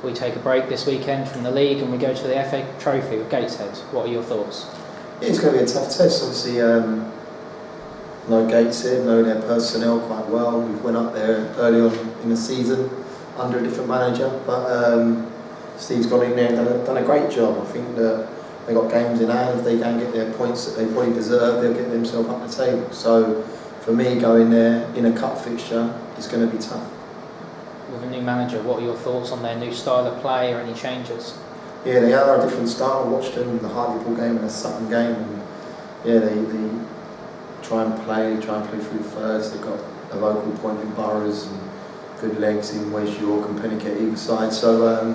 We take a break this weekend from the league and we go to the FA Trophy with Gateshead. What are your thoughts? Yeah, it's going to be a tough test. Obviously, know Gateshead, know their personnel quite well. We went up there early on in the season under a different manager, but Steve's gone in there and done a great job. I think that they got games in hand. If they can get their points that they probably deserve, they'll get themselves up the table. So for me, going there in a cup fixture is going to be tough. With a new manager, what are your thoughts on their new style of play or any changes? Yeah, they are a different style. I watched them the Hartlepool game and the Sutton game, and yeah, they try and play through thirds. They've got a vocal point in Burrows and good legs in West York and Pennicott either side. So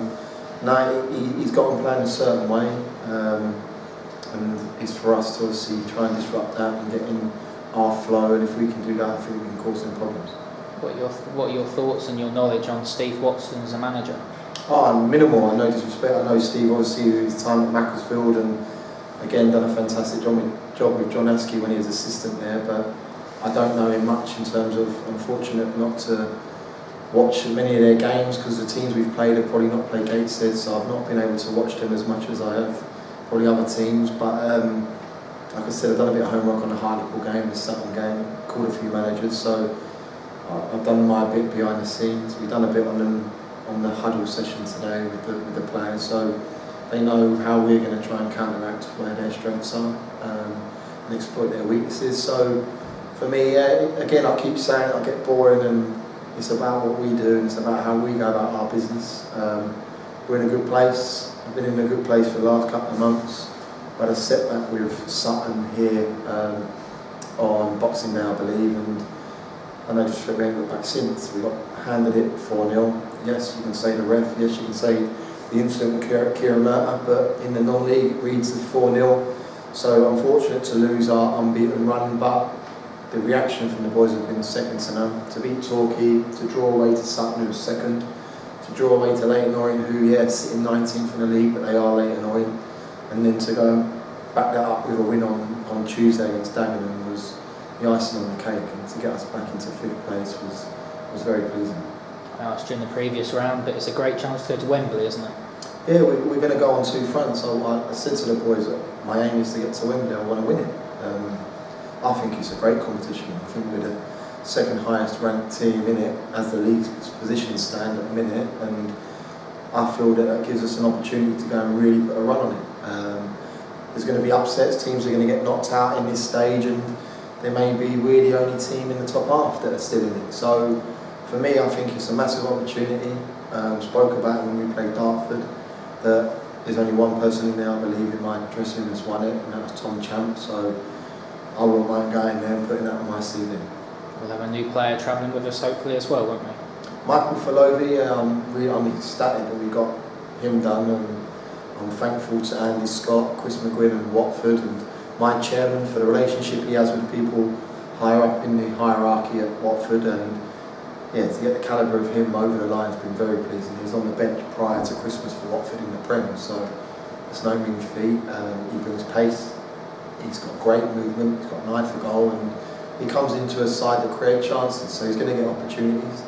no, he's got them playing a certain way, and it's for us to obviously try and disrupt that and get in our flow. And if we can do that, I think we can cause some problems. What are your thoughts and your knowledge on Steve Watson as a manager? Oh, minimal. I know disrespect. I know Steve obviously with his time at Macclesfield, and again done a fantastic job with John Askey when he was assistant there. But I don't know him much in terms of, unfortunate not to watch many of their games because the teams we've played have probably not played Gateshead, so I've not been able to watch them as much as I have probably other teams. But like I said, I've done a bit of homework on the Hartlepool game, the Sutton game, called a few managers, so I've done my bit behind the scenes. We've done a bit on the huddle session today with the players, so they know how we're going to try and counteract where their strengths are and exploit their weaknesses. So for me, again, I keep saying I get boring, and it's about what we do and it's about how we go about our business. We're in a good place. I've been in a good place for the last couple of months. We had a setback with Sutton here on Boxing Day, I believe, and I know just we haven't looked back since. We got handed it 4-0. Yes, you can say the ref. Yes, you can say the incident with Kieran Murtagh, but in the non-league it reads as 4-0. So unfortunate to lose our unbeaten run, but the reaction from the boys has been second to none. To beat Torquay, to draw away to Sutton, who was second, to draw away to Leyton Orient, who, yeah, sitting 19th in the league, but they are Leyton Orient, and then to go and back that up with a win on Tuesday against Dagenham was the icing on the cake, and to get us back into 5th place was very pleasing. I asked you in the previous round, but it's a great chance to go to Wembley, isn't it? Yeah, we're going to go on 2 fronts. I said to the boys that my aim is to get to Wembley. I want to win it. I think it's a great competition. I think we're the second highest ranked team in it as the league's positions stand at the minute, and I feel that gives us an opportunity to go and really put a run on it. There's going to be upsets. Teams are going to get knocked out in this stage, and they may be we're the only team in the top half that are still in it. So for me, I think it's a massive opportunity. Spoke about it when we played Dartford, that there's only one person in there, I believe, in my dressing room that's won it, and that was Tom Champ. So I wouldn't mind going there and putting that on my CV. We'll have a new player travelling with us hopefully as well, won't we? Michael Falovi, I'm ecstatic that we got him done, and I'm thankful to Andy Scott, Chris McGuinn and Watford, and my chairman for the relationship he has with people higher up in the hierarchy at Watford, and yeah, to get the calibre of him over the line has been very pleasing. He was on the bench prior to Christmas for Watford in the Prem, so it's no mean feat. He brings pace, he's got great movement, he's got an eye for goal, and he comes into a side that create chances, so he's going to get opportunities,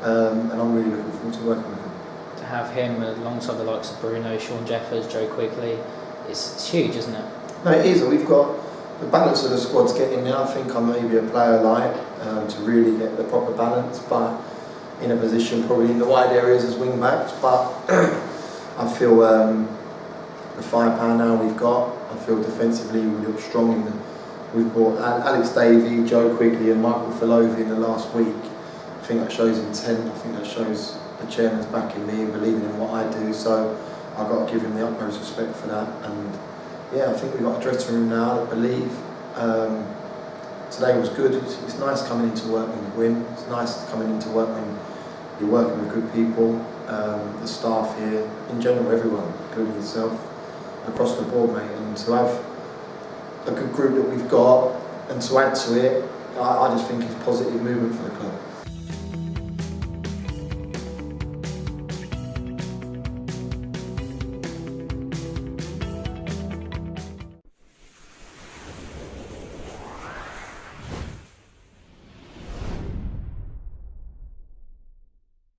and I'm really looking forward to working with him. To have him alongside the likes of Bruno, Sean Jeffers, Joe Quigley, it's huge, isn't it? No, it is, and we've got the balance of the squad's getting there. I think I'm maybe a player light to really get the proper balance, but in a position probably in the wide areas as wing backs. But I feel the firepower now we've got. I feel defensively we look strong. We've brought Alex Davey, Joe Quigley, and Michael Falovi in the last week. I think that shows intent. I think that shows the chairman's backing me and believing in what I do. So I've got to give him the utmost respect for that. And yeah, I think we've got a dressing room now that believe. Today was good. It's nice coming into work when you win. It's nice coming into work when you're working with good people. The staff here, in general, everyone, including yourself, across the board, mate. And to have a good group that we've got, and to add to it, I just think it's positive movement for the club.